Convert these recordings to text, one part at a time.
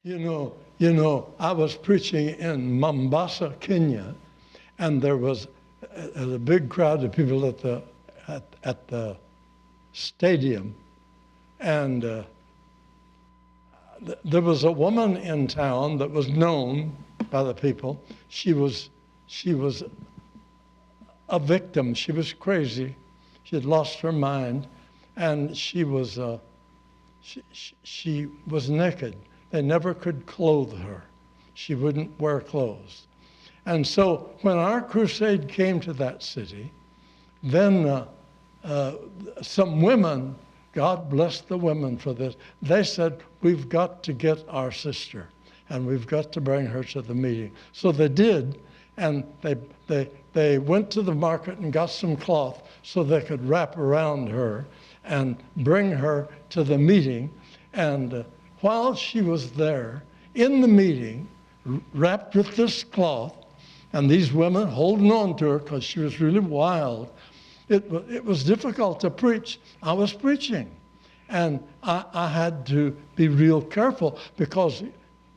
I was preaching in Mombasa, Kenya, and there was a big crowd of people at the stadium, and there was a woman in town that was known by the people. She was a victim. She was crazy. She had lost her mind, and she was naked. They never could clothe her. She wouldn't wear clothes. And so when our crusade came to that city, then some women, God bless the women for this, they said, we've got to get our sister, and we've got to bring her to the meeting. So they did, and they went to the market and got some cloth so they could wrap around her and bring her to the meeting. And while she was there in the meeting, wrapped with this cloth, and these women holding on to her because she was really wild, it was difficult to preach. I was preaching, and I had to be real careful, because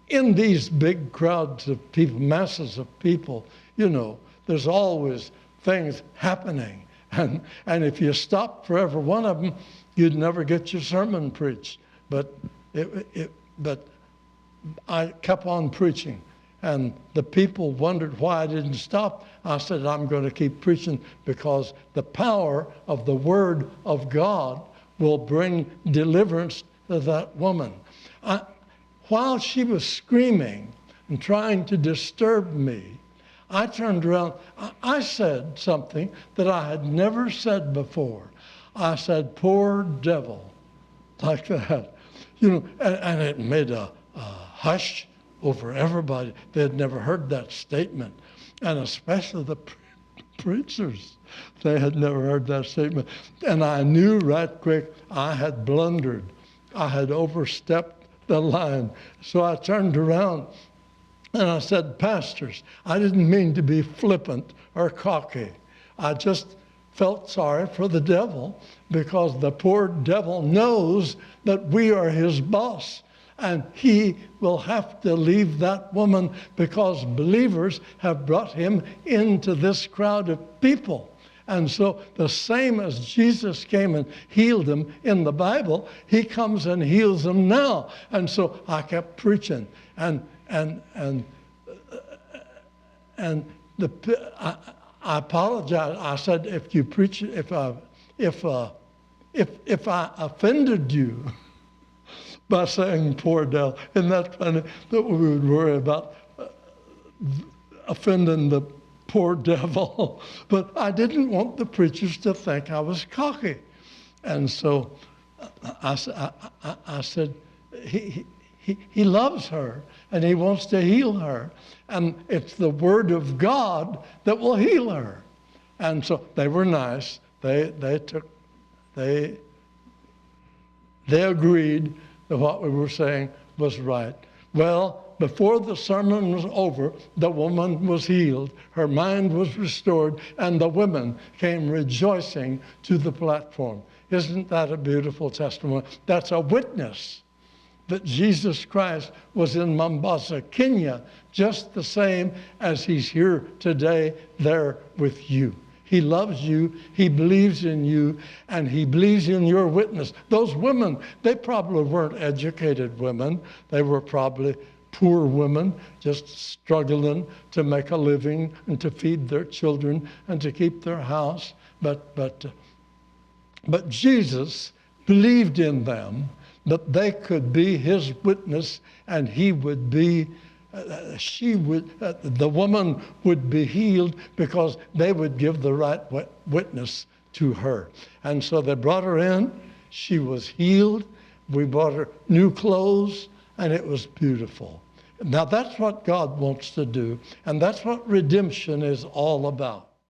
in these big crowds of people, masses of people, there's always things happening. And if you stopped for every one of them, you'd never get your sermon preached. But I kept on preaching, and the people wondered why I didn't stop. I said, I'm going to keep preaching, because the power of the Word of God will bring deliverance to that woman. While she was screaming and trying to disturb me, I turned around. I said something that I had never said before. I said, poor devil, like that. And it made a hush over everybody. They had never heard that statement, and especially the preachers. They had never heard that statement. And I knew right quick I had blundered. I had overstepped the line. So I turned around and I said, pastors, I didn't mean to be flippant or cocky. I just felt sorry for the devil, because the poor devil knows that we are his boss, and he will have to leave that woman, because believers have brought him into this crowd of people. And so the same as Jesus came and healed them in the Bible, he comes and heals them now. And so I kept preaching, and I apologize. I said, if you preach, if I offended you by saying poor devil, isn't that funny that we would worry about offending the poor devil? But I didn't want the preachers to think I was cocky. And so I said, he loves her, and he wants to heal her. And it's the Word of God that will heal her. And so they were nice. They agreed that what we were saying was right. Well, before the sermon was over, the woman was healed. Her mind was restored, and the women came rejoicing to the platform. Isn't that a beautiful testimony? That's a witness that Jesus Christ was in Mombasa, Kenya, just the same as he's here today there with you. He loves you, he believes in you, and he believes in your witness. Those women, they probably weren't educated women. They were probably poor women, just struggling to make a living and to feed their children and to keep their house. But Jesus believed in them, that they could be his witness, and he would be, the woman would be healed, because they would give the right witness to her. And so they brought her in. She was healed. We brought her new clothes, and it was beautiful. Now that's what God wants to do, and that's what redemption is all about.